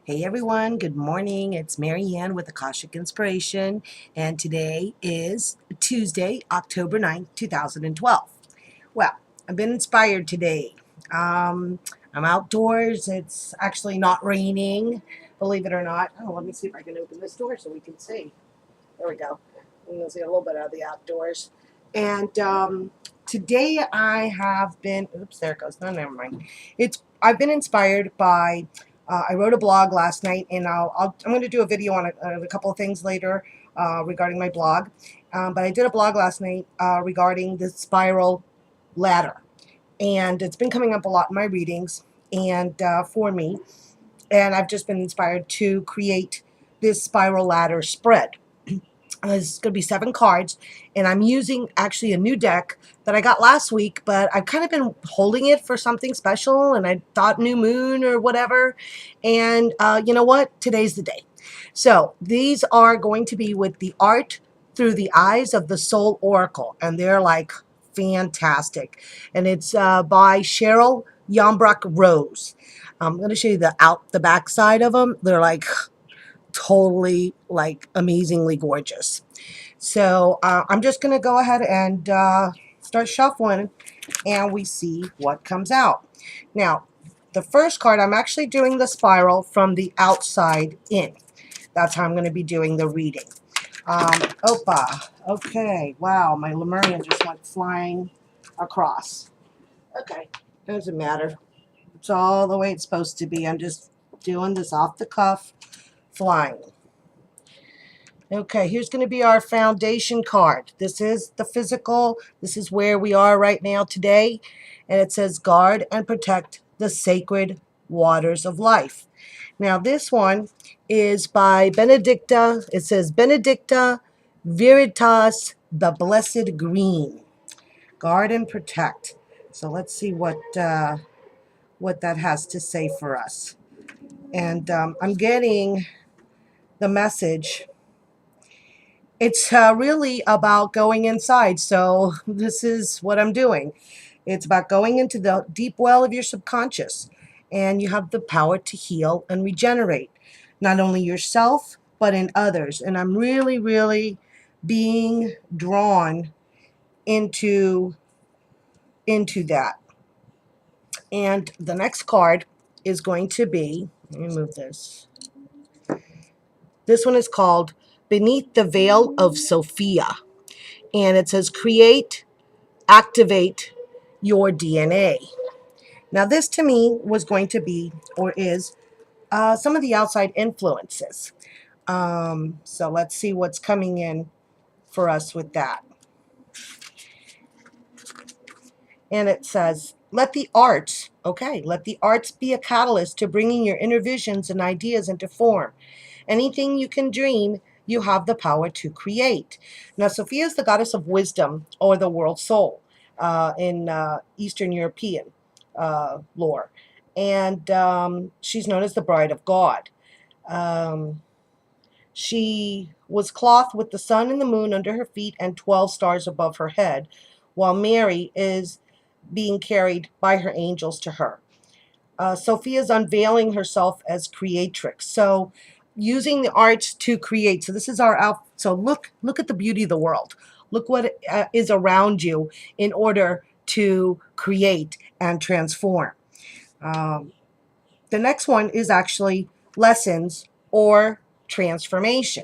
Hey everyone, good morning. It's Mary Ann with Akashic Inspiration, and today is Tuesday, October 9th, 2012. Well, I've been inspired today. I'm outdoors. It's actually not raining, believe it or not. Oh, let me see if I can open this door so we can see. There we go. You can see a little bit of the outdoors. And today I have been, oops, there it goes. No, never mind. I've been inspired by, I wrote a blog last night, and I'm going to do a video on a couple of things later regarding my blog. But I did a blog last night regarding the spiral ladder. And it's been coming up a lot in my readings and for me. And I've just been inspired to create this spiral ladder spread. There's going to be 7 cards, and I'm using actually a new deck that I got last week, but I've kind of been holding it for something special, and I thought new moon or whatever, and you know what? Today's the day. So these are going to be with the art through the eyes of the soul oracle, and they're like fantastic, and it's by Cheryl Yombrock Rose. I'm going to show you the back side of them. They're like totally like amazingly gorgeous. So I'm just going to go ahead and start shuffling, and we see what comes out. Now, the first card, I'm actually doing the spiral from the outside in. That's how I'm going to be doing the reading. Opa. Okay. Wow, my Lemurian just went flying across. Okay. Doesn't matter. It's all the way it's supposed to be. I'm just doing this off the cuff, flying. Okay, here's going to be our foundation card. This is the physical. This is where we are right now today. And it says, guard and protect the sacred waters of life. Now, this one is by Benedicta. It says, Benedicta Veritas, the Blessed Green. Guard and protect. So let's see what that has to say for us. And I'm getting the message. It's really about going inside. So this is what I'm doing. It's about going into the deep well of your subconscious. And you have the power to heal and regenerate. Not only yourself, but in others. And I'm really, really being drawn into that. And the next card is going to be, let me move this. This one is called Beneath the Veil of Sophia. And it says, create, activate your DNA. Now, this to me was going to be, or is, some of the outside influences. So let's see what's coming in for us with that. And it says, let the arts be a catalyst to bringing your inner visions and ideas into form. Anything you can dream, you have the power to create. Now, Sophia is the goddess of wisdom, or the world soul, in Eastern European lore. And she's known as the bride of God. She was clothed with the sun and the moon under her feet and 12 stars above her head, while Mary is being carried by her angels to her. Sophia is unveiling herself as creatrix. So using the arts to create. So this is our out. So look at the beauty of the world. Look what is around you in order to create and transform. The next one is actually lessons or transformation.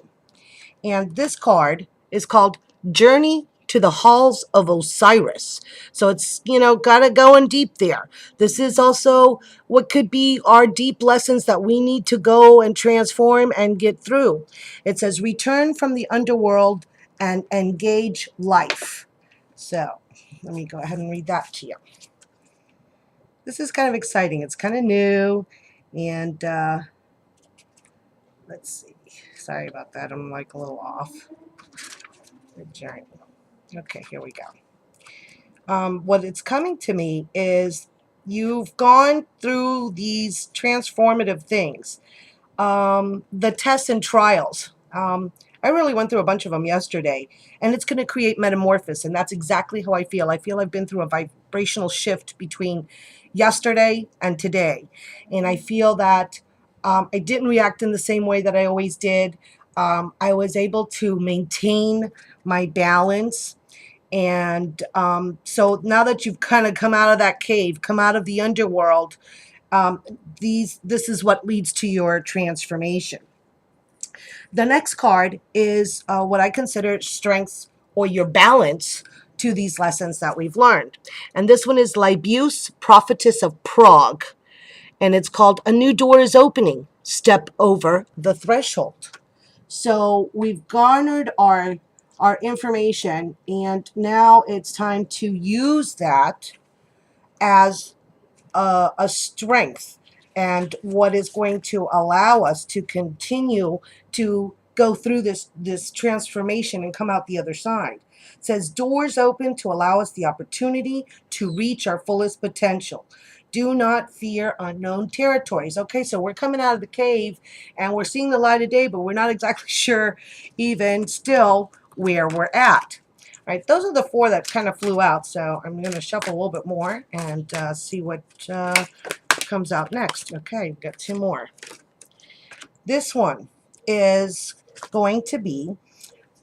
And this card is called Journey to the Halls of Osiris. So it's, got to go in deep there. This is also what could be our deep lessons that we need to go and transform and get through. It says, return from the underworld and engage life. So let me go ahead and read that to you. This is kind of exciting. It's kind of new. And let's see. Sorry about that. I'm like a little off. The journey. Okay, here we go. What it's coming to me is you've gone through these transformative things, the tests and trials. I really went through a bunch of them yesterday, and it's going to create metamorphosis, and that's exactly how I feel. I feel I've been through a vibrational shift between yesterday and today, and I feel that I didn't react in the same way that I always did. I was able to maintain my balance. And so now that you've kind of come out of that cave, come out of the underworld, um, this is what leads to your transformation. The next card is what I consider strengths or your balance to these lessons that we've learned. And this one is Libuse, Prophetess of Prague. And it's called A New Door is Opening. Step over the threshold. So we've garnered our information, and now it's time to use that as a strength and what is going to allow us to continue to go through this transformation and come out the other side. It says doors open to allow us the opportunity to reach our fullest potential. Do not fear unknown territories. Okay, so we're coming out of the cave and we're seeing the light of day, but we're not exactly sure even still where we're at. All right, those are the four that kind of flew out, so I'm going to shuffle a little bit more and see what comes out next. Okay, we've got two more. This one is going to be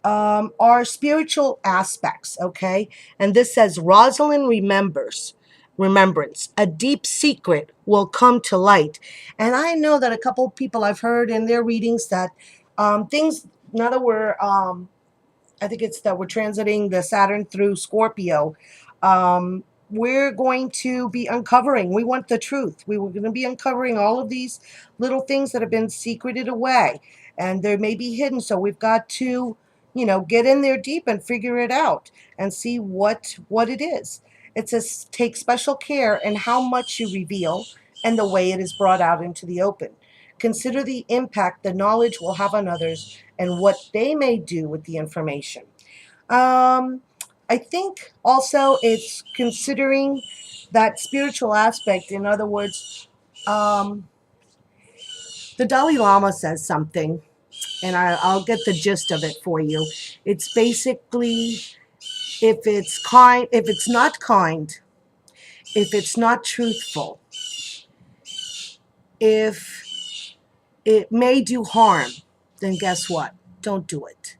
our spiritual aspects, okay? And this says, Rosalind remembrance. A deep secret will come to light. And I know that a couple of people I've heard in their readings that things, now that we're I think it's that we're transiting the Saturn through Scorpio. We're going to be uncovering. We want the truth. We were going to be uncovering all of these little things that have been secreted away, and they may be hidden. So we've got to, get in there deep and figure it out and see what it is. It says take special care in how much you reveal and the way it is brought out into the open. Consider the impact the knowledge will have on others and what they may do with the information. I think also it's considering that spiritual aspect. In other words, the Dalai Lama says something, and I'll get the gist of it for you. It's basically if it's not kind, if it's not truthful, if it may do harm, then guess what? Don't do it.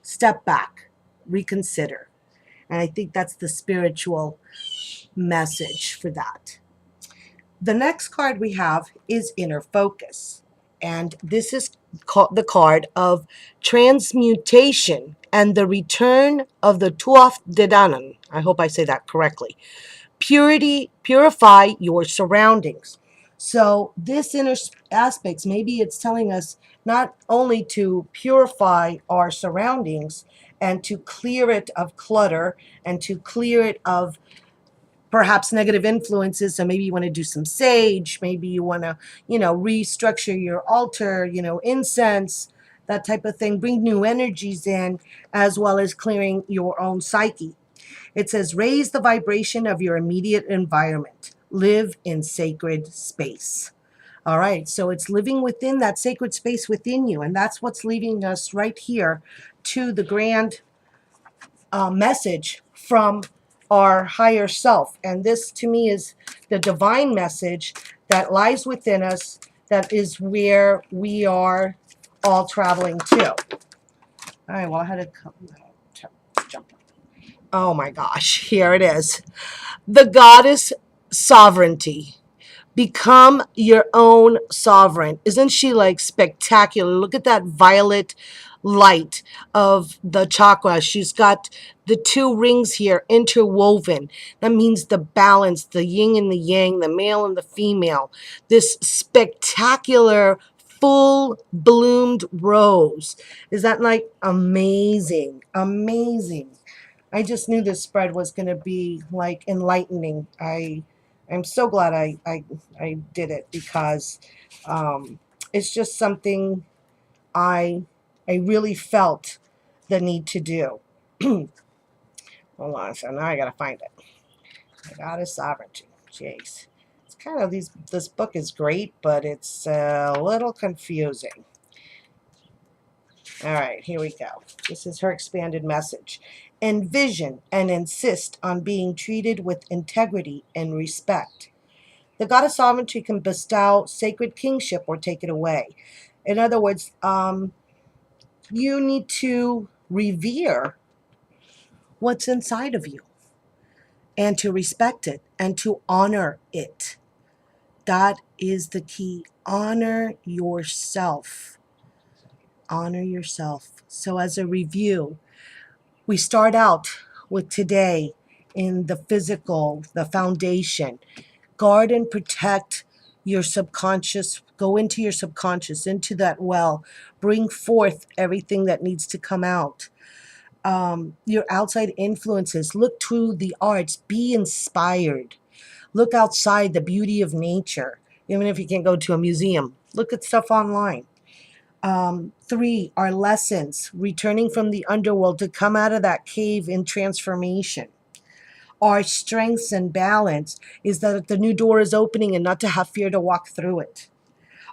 Step back, reconsider. And I think that's the spiritual message for that. The next card we have is Inner Focus. And this is the card of transmutation and the return of the Tuath Dedanan. I hope I say that correctly. Purify your surroundings. So this inner aspects, maybe it's telling us not only to purify our surroundings and to clear it of clutter and to clear it of perhaps negative influences. So maybe you want to do some sage, maybe you want to, restructure your altar, incense, that type of thing, bring new energies in, as well as clearing your own psyche. It says, raise the vibration of your immediate environment. Live in sacred space. All right, so it's living within that sacred space within you, and that's what's leading us right here to the grand message from our higher self. And this, to me, is the divine message that lies within us, that is where we are all traveling to. All right, well, I had to jump. Oh my gosh, here it is. The goddess sovereignty. Become your own sovereign. Isn't she like spectacular? Look at that violet light of the chakra. She's got the two rings here interwoven. That means the balance, the yin and the yang, the male and the female. This spectacular full bloomed rose. Is that like amazing? Amazing. I just knew this spread was going to be like enlightening. I'm so glad I did it, because it's just something I really felt the need to do. Hold on, so now I gotta find it. I got a sovereignty. Jeez, it's kind of this book is great, but it's a little confusing. All right, here we go. This is her expanded message. Envision and insist on being treated with integrity and respect. The God of sovereignty can bestow sacred kingship or take it away. In other words, you need to revere what's inside of you and to respect it and to honor it. That is the key. Honor yourself. Honor yourself. So as a review, we start out with today in the physical, the foundation. Guard and protect your subconscious. Go into your subconscious, into that well. Bring forth everything that needs to come out. Your outside influences. Look to the arts. Be inspired. Look outside the beauty of nature. Even if you can't go to a museum, look at stuff online. 3, our lessons, returning from the underworld to come out of that cave in transformation. Our strengths and balance is that the new door is opening and not to have fear to walk through it.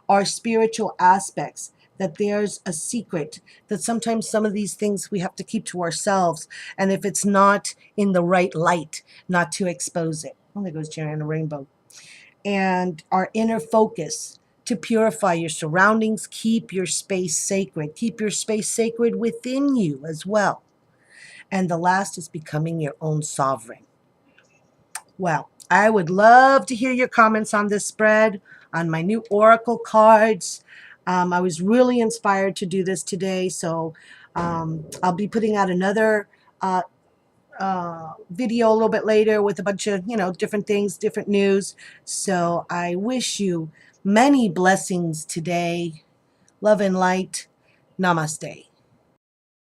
Our spiritual aspects, that there's a secret, that sometimes some of these things we have to keep to ourselves, and if it's not in the right light, not to expose it. Oh, there goes Jerry on a rainbow. And our inner focus, to purify your surroundings, keep your space sacred. Keep your space sacred within you as well. And the last is becoming your own sovereign. Well, I would love to hear your comments on this spread, on my new oracle cards. I was really inspired to do this today, so I'll be putting out another video a little bit later with a bunch of, different things, different news. So I wish you many blessings today. Love and light. Namaste.